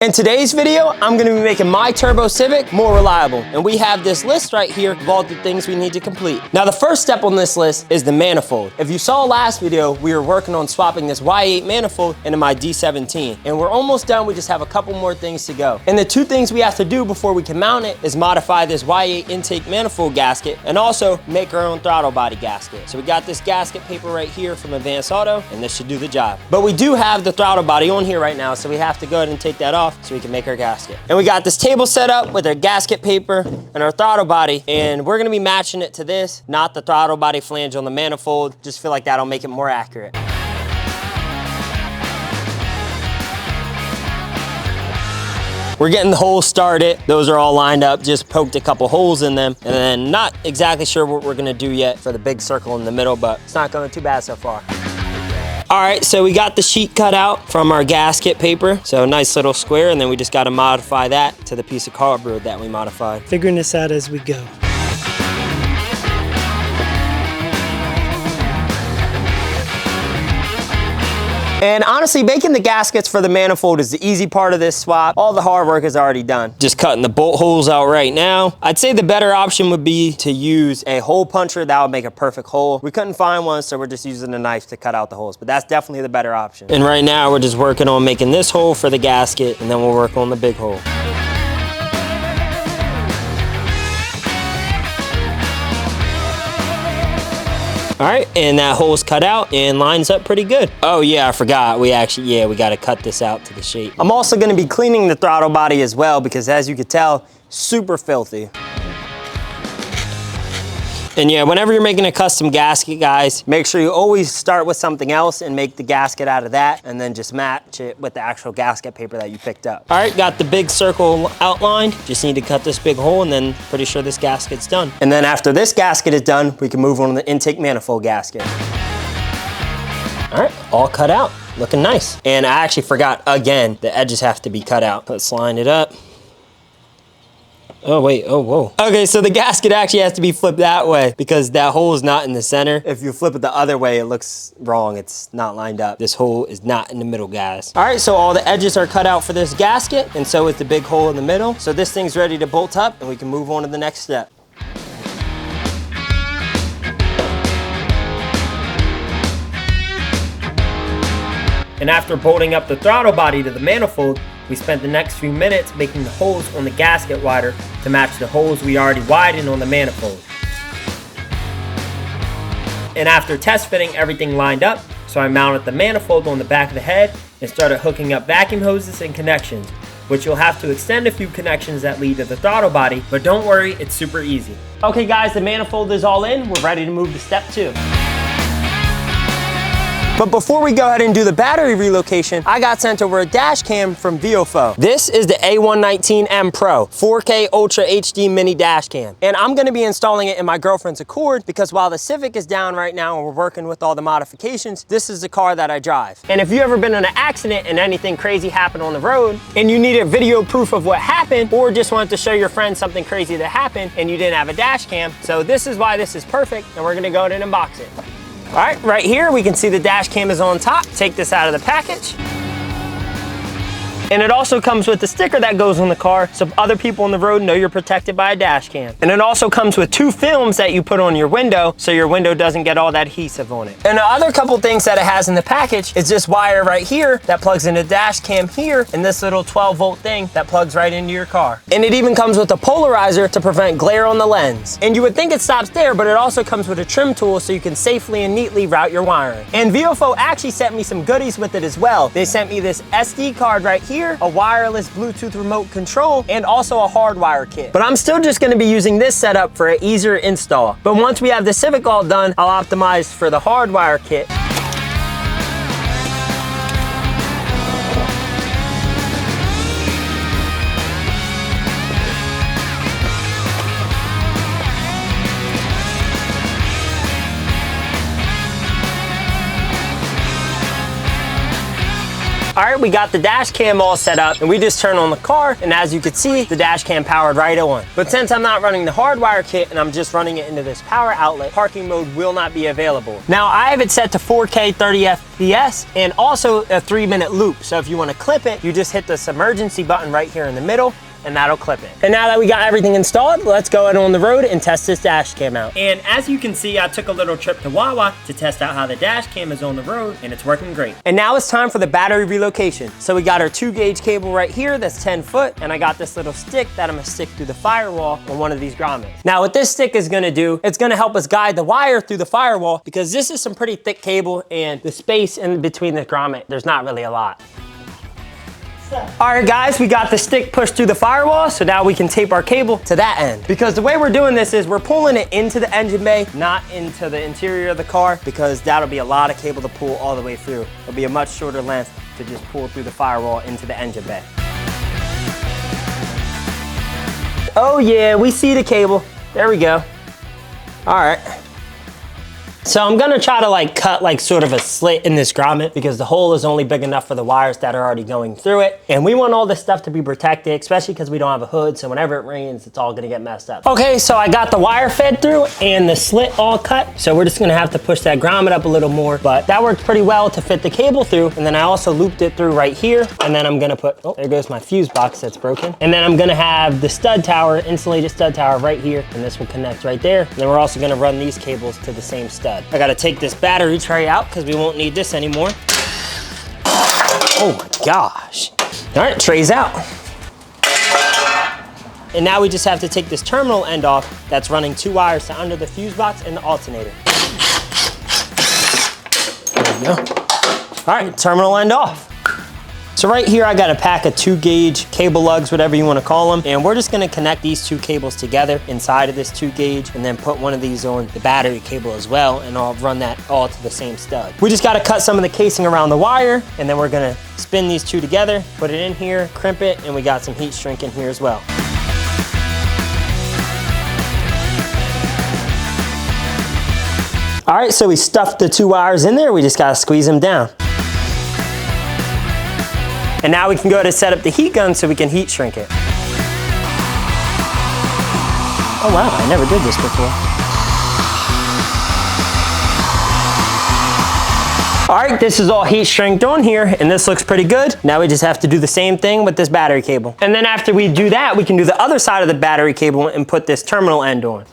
In today's video, I'm gonna be making my turbo Civic more reliable. And we have this list right here of all the things we need to complete. Now, the first step on this list is the manifold. If you saw last video, we were working on swapping this Y8 manifold into my D17. And we're almost done, we just have a couple more things to go. And the two things we have to do before we can mount it is modify this Y8 intake manifold gasket and also make our own throttle body gasket. So we got this gasket paper right here from Advanced Auto, and this should do the job. But we do have the throttle body on here right now, so we have to go ahead and take that off so we can make our gasket. And we got this table set up with our gasket paper and our throttle body, and we're gonna be matching it to this, not the throttle body flange on the manifold. Just feel like that'll make it more accurate. We're getting the holes started. Those are all lined up, just poked a couple holes in them, and then not exactly sure what we're gonna do yet for the big circle in the middle, but it's not going too bad so far. All right, so we got the sheet cut out from our gasket paper. So a nice little square, and then we just gotta modify that to the piece of cardboard that we modified. Figuring this out as we go. And honestly, making the gaskets for the manifold is the easy part of this swap. All the hard work is already done. Just cutting the bolt holes out right now. I'd say the better option would be to use a hole puncher. That would make a perfect hole. We couldn't find one, so we're just using a knife to cut out the holes, but that's definitely the better option. And right now, we're just working on making this hole for the gasket, and then we'll work on the big hole. All right, and that hole's cut out and lines up pretty good. Oh yeah, I forgot. We gotta cut this out to the shape. I'm also gonna be cleaning the throttle body as well because as you can tell, super filthy. And yeah, whenever you're making a custom gasket, guys, make sure you always start with something else and make the gasket out of that, and then just match it with the actual gasket paper that you picked up. All right, got the big circle outlined. Just need to cut this big hole, and then pretty sure this gasket's done. And then after this gasket is done, we can move on to the intake manifold gasket. All right, all cut out, looking nice. And I actually forgot again, the edges have to be cut out. Let's line it up. Oh wait, oh whoa. Okay, so the gasket actually has to be flipped that way because that hole is not in the center. If you flip it the other way, it looks wrong. It's not lined up. This hole is not in the middle, guys. All right, so all the edges are cut out for this gasket, and so is the big hole in the middle. So this thing's ready to bolt up, and we can move on to the next step. And after bolting up the throttle body to the manifold, we spent the next few minutes making the holes on the gasket wider to match the holes we already widened on the manifold. And after test fitting everything lined up, so I mounted the manifold on the back of the head and started hooking up vacuum hoses and connections, which you'll have to extend a few connections that lead to the throttle body, but don't worry, it's super easy. Okay guys, the manifold is all in. We're ready to move to step 2. But before we go ahead and do the battery relocation, I got sent over a dash cam from Viofo. This is the A119M Pro 4K Ultra HD mini dash cam. And I'm gonna be installing it in my girlfriend's Accord because while the Civic is down right now and we're working with all the modifications, this is the car that I drive. And if you ever been in an accident and anything crazy happened on the road and you needed video proof of what happened or just wanted to show your friend something crazy that happened and you didn't have a dash cam, so this is why this is perfect, and we're gonna go ahead and unbox it. All right, right here, we can see the dash cam is on top. Take this out of the package. And it also comes with the sticker that goes on the car so other people on the road know you're protected by a dash cam. And it also comes with 2 films that you put on your window so your window doesn't get all that adhesive on it. And the other couple things that it has in the package is this wire right here that plugs into the dash cam here and this little 12-volt thing that plugs right into your car. And it even comes with a polarizer to prevent glare on the lens. And you would think it stops there, but it also comes with a trim tool so you can safely and neatly route your wiring. And Viofo actually sent me some goodies with it as well. They sent me this SD card right here, a wireless Bluetooth remote control, and also a hardwire kit. But I'm still just gonna be using this setup for an easier install. But once we have the Civic all done, I'll optimize for the hardwire kit. All right, we got the dash cam all set up and we just turn on the car, and as you can see, the dash cam powered right on. But since I'm not running the hardwire kit and I'm just running it into this power outlet, parking mode will not be available. Now I have it set to 4K 30 FPS and also a 3-minute loop. So if you want to clip it, you just hit this emergency button right here in the middle and that'll clip it. And now that we got everything installed, let's go out on the road and test this dash cam out. And as you can see, I took a little trip to Wawa to test out how the dash cam is on the road, and it's working great. And now it's time for the battery relocation. So we got our 2-gauge cable right here that's 10 foot, and I got this little stick that I'm gonna stick through the firewall on one of these grommets. Now what this stick is gonna do, it's gonna help us guide the wire through the firewall, because this is some pretty thick cable and the space in between the grommet, there's not really a lot. All right guys, we got the stick pushed through the firewall, so now we can tape our cable to that end. Because the way we're doing this is we're pulling it into the engine bay, not into the interior of the car, because that'll be a lot of cable to pull all the way through. It'll be a much shorter length to just pull through the firewall into the engine bay. Oh yeah, we see the cable. There we go. All right. So I'm gonna try to like cut like sort of a slit in this grommet because the hole is only big enough for the wires that are already going through it. And we want all this stuff to be protected, especially because we don't have a hood. So whenever it rains, it's all gonna get messed up. Okay, so I got the wire fed through and the slit all cut. So we're just gonna have to push that grommet up a little more, but that worked pretty well to fit the cable through. And then I also looped it through right here. And then I'm gonna put, oh, there goes my fuse box that's broken. And then I'm gonna have the stud tower, insulated stud tower right here. And this will connect right there. And then we're also gonna run these cables to the same stud. I gotta take this battery tray out because we won't need this anymore. Oh my gosh. All right, tray's out. And now we just have to take this terminal end off that's running 2 wires to under the fuse box and the alternator. There we go. All right, terminal end off. So right here, I got a pack of 2-gauge cable lugs, whatever you want to call them. And we're just going to connect these 2 cables together inside of this 2-gauge and then put one of these on the battery cable as well. And I'll run that all to the same stud. We just got to cut some of the casing around the wire, and then we're going to spin these 2 together, put it in here, crimp it, and we got some heat shrink in here as well. All right, so we stuffed the 2 wires in there. We just got to squeeze them down. And now we can go to set up the heat gun so we can heat shrink it. Oh wow, I never did this before. All right, this is all heat shrinked on here and this looks pretty good. Now we just have to do the same thing with this battery cable. And then after we do that, we can do the other side of the battery cable and put this terminal end on.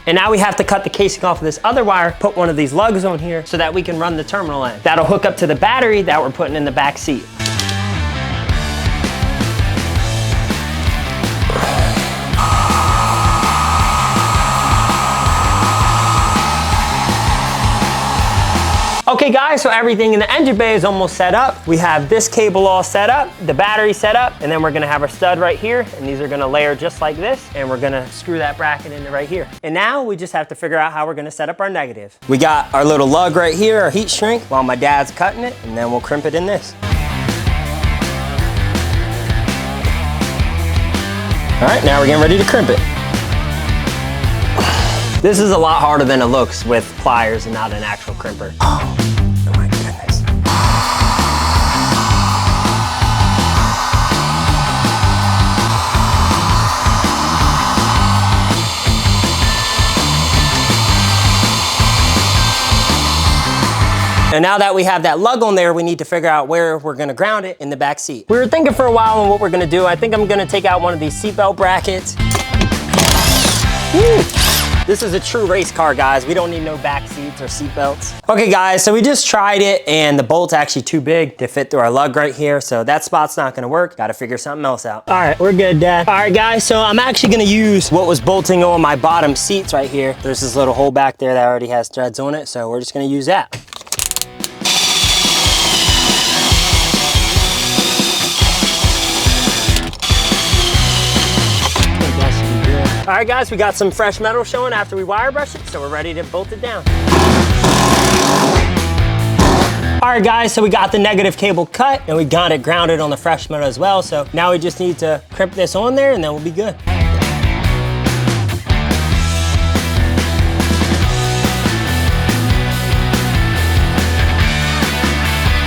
And now we have to cut the casing off of this other wire, put one of these lugs on here so that we can run the terminal end. That'll hook up to the battery that we're putting in the back seat. Okay guys, so everything in the engine bay is almost set up. We have this cable all set up, the battery set up, and then we're gonna have our stud right here, and these are gonna layer just like this, and we're gonna screw that bracket into right here. And now we just have to figure out how we're gonna set up our negative. We got our little lug right here, our heat shrink, while my dad's cutting it, and then we'll crimp it in this. All right, now we're getting ready to crimp it. This is a lot harder than it looks with pliers and not an actual crimper. Oh my goodness. And now that we have that lug on there, we need to figure out where we're gonna ground it in the back seat. We were thinking for a while on what we're gonna do. I think I'm gonna take out one of these seatbelt brackets. Woo. This is a true race car, guys. We don't need no back seats or seat belts. Okay, guys, so we just tried it and the bolt's actually too big to fit through our lug right here. So that spot's not gonna work. Gotta figure something else out. All right, we're good, Dad. All right, guys, so I'm actually gonna use what was bolting on my bottom seats right here. There's this little hole back there that already has threads on it. So we're just gonna use that. All right, guys, we got some fresh metal showing after we wire brush it, so we're ready to bolt it down. All right, guys, so we got the negative cable cut and we got it grounded on the fresh metal as well. So now we just need to crimp this on there and then we'll be good.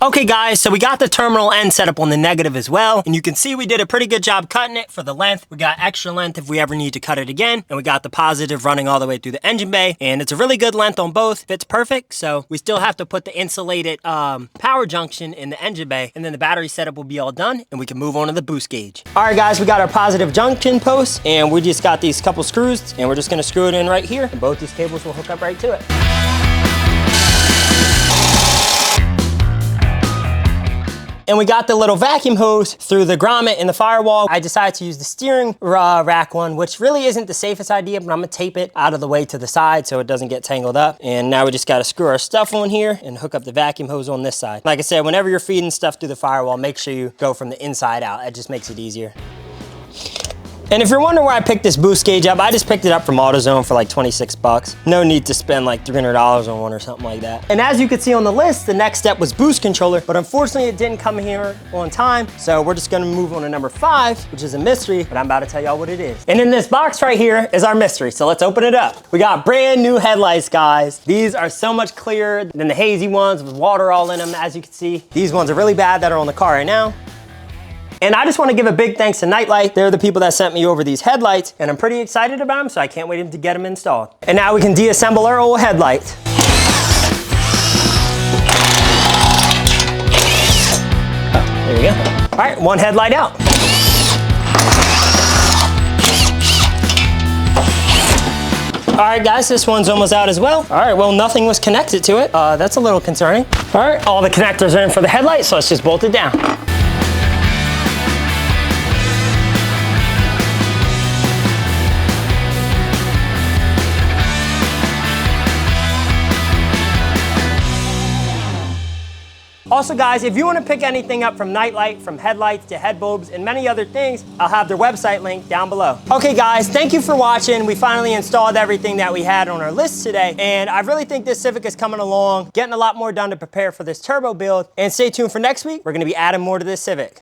Okay guys, so we got the terminal end set up on the negative as well, and you can see we did a pretty good job cutting it for the length. We got extra length if we ever need to cut it again, and we got the positive running all the way through the engine bay, and it's a really good length on both. Fits perfect, so we still have to put the insulated power junction in the engine bay, and then the battery setup will be all done, and we can move on to the boost gauge. All right guys, we got our positive junction post, and we just got these couple screws, and we're just gonna screw it in right here, and both these cables will hook up right to it. And we got the little vacuum hose through the grommet in the firewall. I decided to use the steering rack one, which really isn't the safest idea, but I'm gonna tape it out of the way to the side so it doesn't get tangled up. And now we just gotta screw our stuff on here and hook up the vacuum hose on this side. Like I said, whenever you're feeding stuff through the firewall, make sure you go from the inside out. It just makes it easier. And if you're wondering where I picked this boost gauge up, I just picked it up from AutoZone for like 26 bucks. No need to spend like $300 on one or something like that. And as you can see on the list, the next step was boost controller, but unfortunately it didn't come here on time. So we're just gonna move on to number 5, which is a mystery, but I'm about to tell y'all what it is. And in this box right here is our mystery. So let's open it up. We got brand new headlights, guys. These are so much clearer than the hazy ones with water all in them, as you can see. These ones are really bad that are on the car right now. And I just want to give a big thanks to Nightlight. They're the people that sent me over these headlights, and I'm pretty excited about them, so I can't wait to get them installed. And now we can deassemble our old headlight. Oh, there we go. All right, one headlight out. All right, guys, this one's almost out as well. All right, well, nothing was connected to it. That's a little concerning. All right, all the connectors are in for the headlight, so let's just bolt it down. Also guys, if you want to pick anything up from Nightlight, from headlights to head bulbs and many other things, I'll have their website link down below. Okay guys, thank you for watching. We finally installed everything that we had on our list today, and I really think this Civic is coming along, getting a lot more done to prepare for this turbo build. And stay tuned for next week. We're going to be adding more to this Civic.